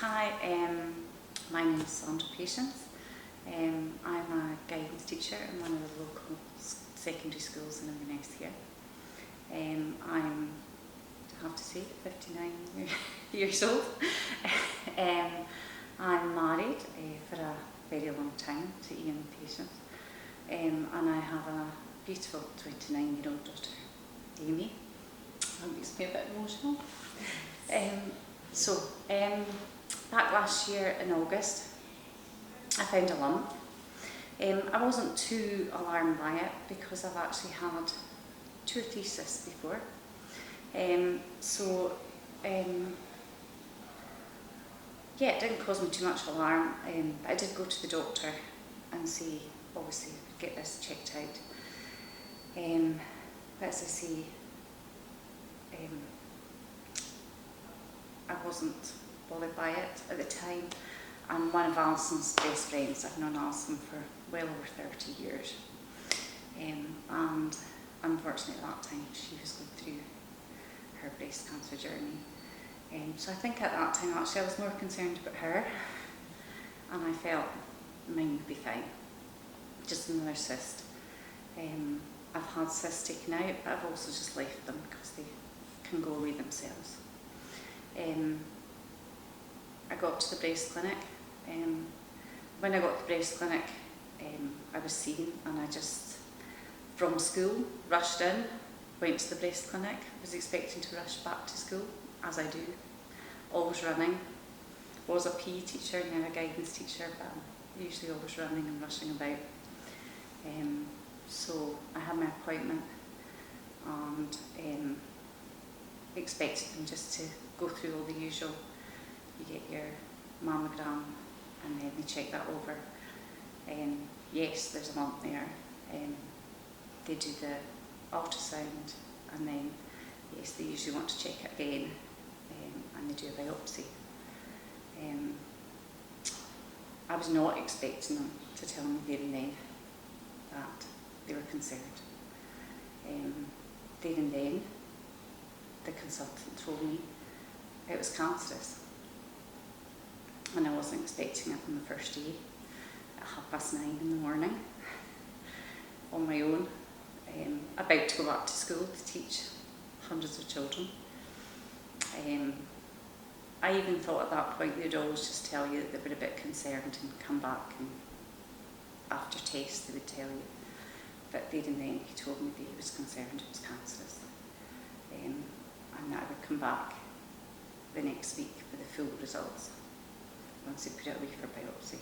Hi, my name is Sandra. I'm a guidance teacher in one of the local secondary schools in Inverness here. I'm, I have to say, 59 years old. I'm married for a very long time to Ian Patience, and I have a beautiful 29-year-old daughter, Amy. That makes me a bit emotional. Back last year in August, I found a lump. I wasn't too alarmed by it because I've actually had 2 or 3 cysts before. It didn't cause me too much alarm. I did go to the doctor and see, obviously, get this checked out. But as I say, I wasn't bothered by it at the time. I'm one of Alison's best friends. I've known Alison for well over 30 years. And unfortunately at that time she was going through her breast cancer journey. So I think at that time actually I was more concerned about her, and I felt mine would be fine. Just another cyst. I've had cysts taken out, but I've also just left them because they can go away themselves. I got to the breast clinic. When I got to the breast clinic, I was seen, and I just, from school, rushed in, went to the breast clinic, was expecting to rush back to school, as I do, always running. Was a PE teacher, now a guidance teacher, but I'm usually always running and rushing about. So I had my appointment and expected them just to go through all the usual. You get your mammogram and then they check that over. Yes, there's a lump there. They do the ultrasound, and then yes, they usually want to check it again, and they do a biopsy. I was not expecting them to tell me there and then that they were concerned. There and then, the consultant told me it was cancerous, and I wasn't expecting it on the first day at 9:30 in the morning on my own, about to go back to school to teach hundreds of children. I even thought at that point they'd always just tell you that they were a bit concerned and come back, and after tests they would tell you. But there and then he told me that he was concerned it was cancerous, and that I would come back the next week for the full results once they put it away for biopsy.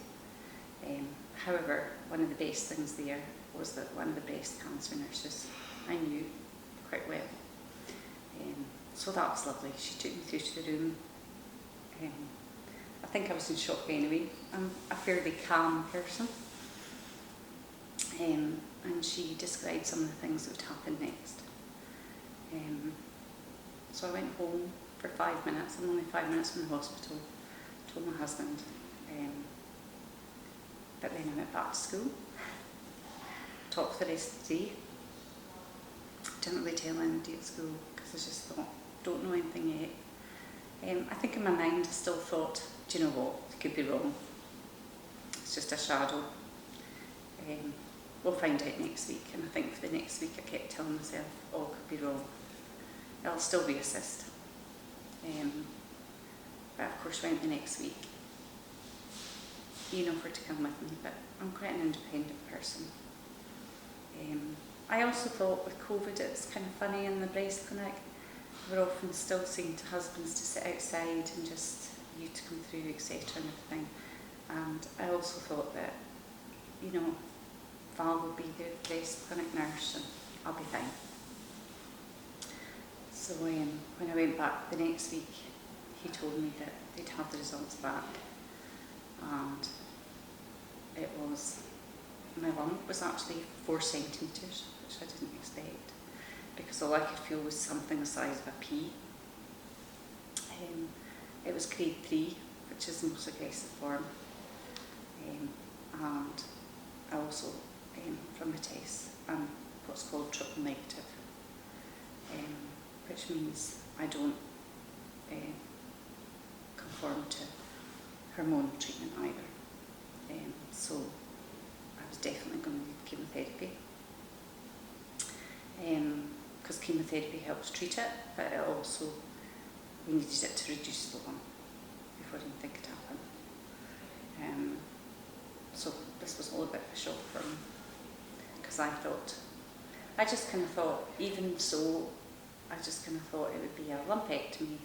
However, one of the best things there was that one of the breast cancer nurses I knew quite well. So that was lovely. She took me through to the room. I think I was in shock anyway. I'm a fairly calm person. And she described some of the things that would happen next. So I went home for 5 minutes. I'm only 5 minutes from the hospital. Told my husband. But then I went back to school. Taught for the rest of the day. Didn't really tell anybody at school because I just thought, don't know anything yet. I think in my mind I still thought, do you know what, it could be wrong. It's just a shadow. We'll find out next week. And I think for the next week I kept telling myself, oh, it could be wrong. It'll still be a cyst. But of course went the next week. Ian offered to come with me, but I'm quite an independent person. I also thought with COVID it was kind of funny in the breast clinic. We're often still saying to husbands to sit outside and just you to come through, etc. and everything. And I also thought that, you know, Val will be the breast clinic nurse and I'll be fine. So when I went back the next week, he told me that they'd have the results back, and it was, my lump was actually 4 centimetres, which I didn't expect, because all I could feel was something the size of a pea. It was grade 3, which is the most aggressive form, and I also, from the test, I'm what's called triple negative, which means I don't conform to hormonal treatment either. So I was definitely going to need chemotherapy. Because chemotherapy helps treat it, but it also, we needed it to reduce the lump before anything could happen. So this was all a bit of a shock for me, because I just kind of thought, even so, I just kind of thought it would be a lumpectomy,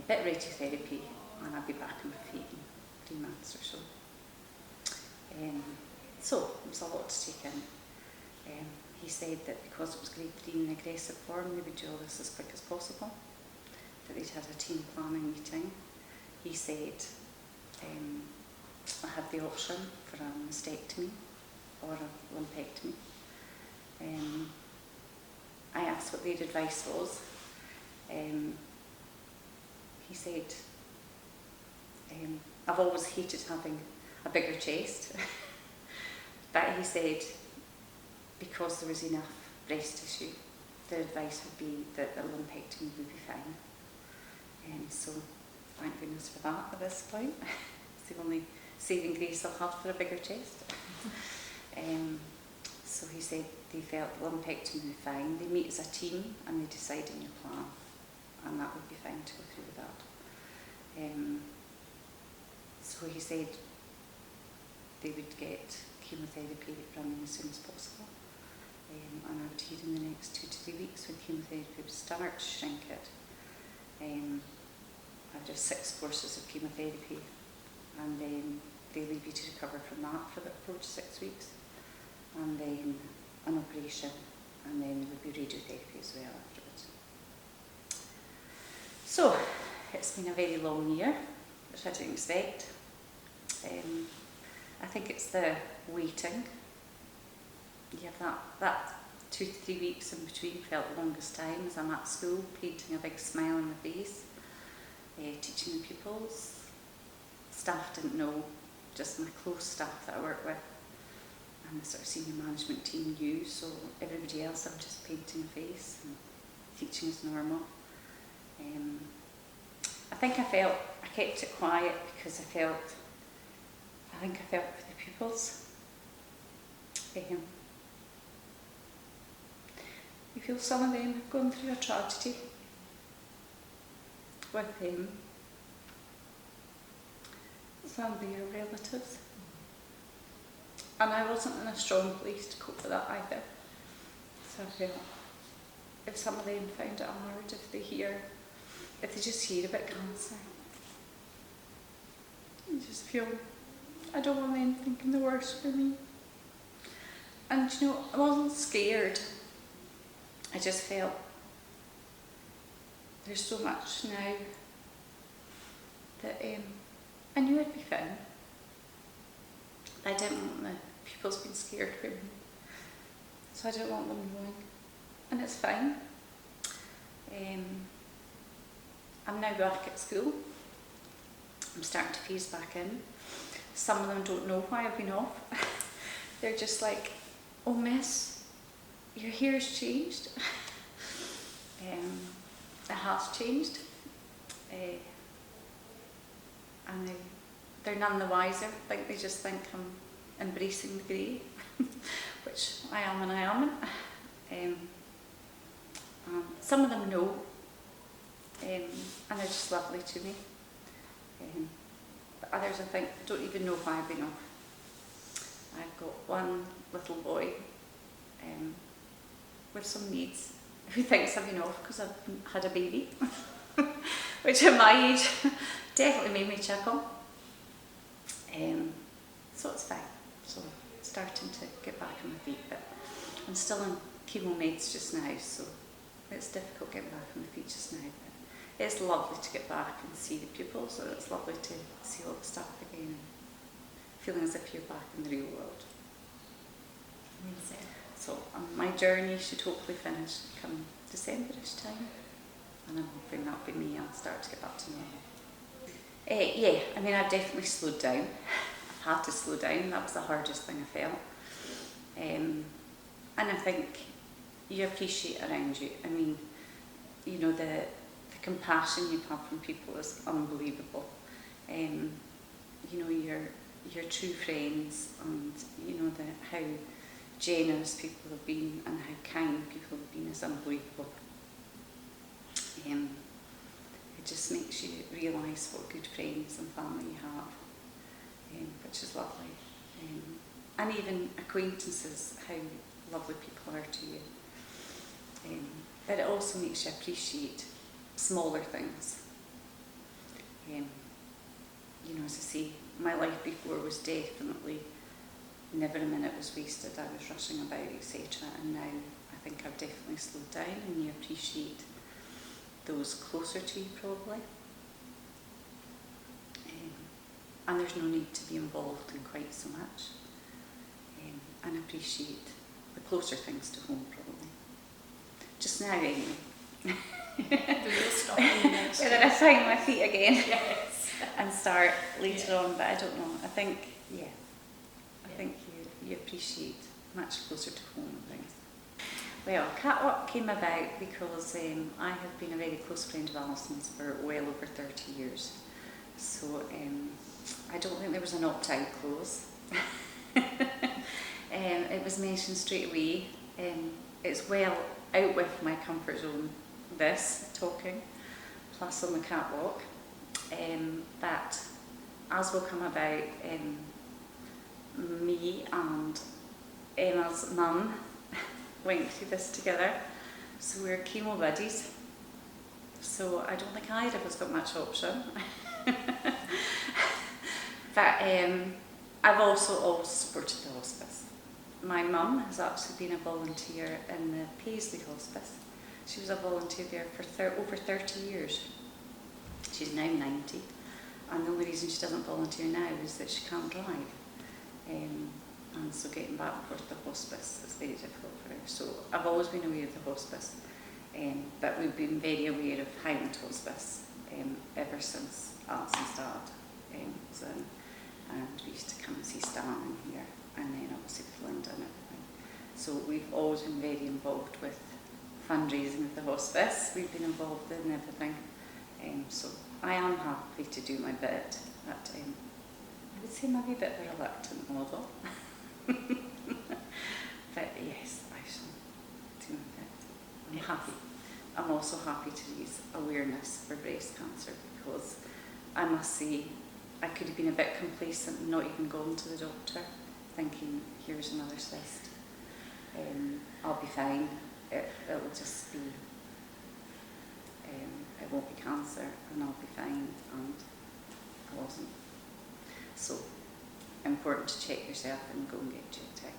bit of radiotherapy, and I'd be back on my feet in 3 months or so. So it was a lot to take in. He said that because it was grade 3 in aggressive form, they would do all this as quick as possible, that they'd had a team planning meeting. He said I had the option for a mastectomy or a lumpectomy. I asked what their advice was. He said, I've always hated having a bigger chest, but he said because there was enough breast tissue, the advice would be that a lumpectomy would be fine. So thank goodness for that at this point. It's the only saving grace I'll have for a bigger chest. So he said they felt the lumpectomy would be fine. They meet as a team and they decide on your plan, and that would be fine to go through with that. So he said they would get chemotherapy running as soon as possible, and I would hear in the next 2 to 3 weeks when chemotherapy would start to shrink it. I'd have 6 courses of chemotherapy, and then they leave you to recover from that for about 4 to 6 weeks, and then an operation, and then there would be radiotherapy as well afterwards. So it's been a very long year, which I didn't expect. I think it's the waiting. You have that 2 to 3 weeks in between felt the longest time as I'm at school, painting a big smile on my face, teaching the pupils. Staff didn't know, just my close staff that I work with, and the sort of senior management team knew, so everybody else I'm just painting a face and teaching as normal. I think I kept it quiet because I felt for the pupils. You feel some of them have gone through a tragedy with some of their relatives, and I wasn't in a strong place to cope with that either. So I felt if some of them found it hard, if they just hear about cancer, I just feel I don't want them thinking the worst for me. And you know, I wasn't scared. I just felt there's so much now that I knew I'd be fine. I didn't want the pupils being scared for me, so I didn't want them knowing, and it's fine. I'm now back at school. I'm starting to phase back in. Some of them don't know why I've been off. They're just like, oh miss, your hair's changed. It has changed. And they're none the wiser. Like, they just think I'm embracing the grey, which I am and I am. Some of them know, and they're just lovely to me. But others, I think, don't even know why I've been off. I've got one little boy with some needs who thinks I've been off because I've had a baby, which at my age definitely made me chuckle. So it's fine. So starting to get back on my feet, but I'm still on chemo meds just now, so it's difficult getting back on my feet just now. But it's lovely to get back and see the pupils, so it's lovely to see all the stuff again and feeling as if you're back in the real world. Amazing. So my journey should hopefully finish come December-ish time, and I'm hoping that'll be me. I'll start to get back to normal. Yeah, I mean, I've definitely slowed down. I've had to slow down. That was the hardest thing I felt. And I think you appreciate around you. I mean, you know, the compassion you have from people is unbelievable. you know, your true friends, and you know how generous people have been and how kind people have been is unbelievable. It just makes you realise what good friends and family you have, which is lovely. And even acquaintances, how lovely people are to you. But it also makes you appreciate smaller things. You know, as I say, my life before was definitely never a minute was wasted. I was rushing about, etc. And now I think I've definitely slowed down, and you appreciate those closer to you probably. And there's no need to be involved in quite so much. And appreciate the closer things to home probably. Just now anyway. Whether I find my feet again. Yes. And start later on, but I don't know. I think, I think you appreciate much closer to home things. Well, Catwalk came about because I have been a very close friend of Alison's for well over 30 years. So I don't think there was an opt-out clause. It was mentioned straight away. It's well out with my comfort zone, this talking, plus on the catwalk. But as will come about, me and Emma's mum went through this together, so we're chemo buddies. So I don't think either of us got much option. But I've also always supported the hospice. My mum has actually been a volunteer in the Paisley Hospice. She was a volunteer there for over 30 years. She's now 90, and the only reason she doesn't volunteer now is that she can't drive. And so getting back and forth to the hospice is very difficult for her. So I've always been aware of the hospice, but we've been very aware of Highland Hospice ever since Alison's dad was in. And we used to come and see Stan in here, and then obviously with Linda and everything. So we've always been very involved with fundraising with the hospice. We've been involved in everything. So I am happy to do my bit, but I would say maybe a bit of a reluctant model. But yes, I shall do my bit. I'm happy. I'm also happy to raise awareness for breast cancer, because I must say I could have been a bit complacent and not even gone to the doctor, thinking here's another cyst. I'll be fine. It'll just be, it won't be cancer, and I'll be fine, and I wasn't. So important to check yourself and go and get checked out.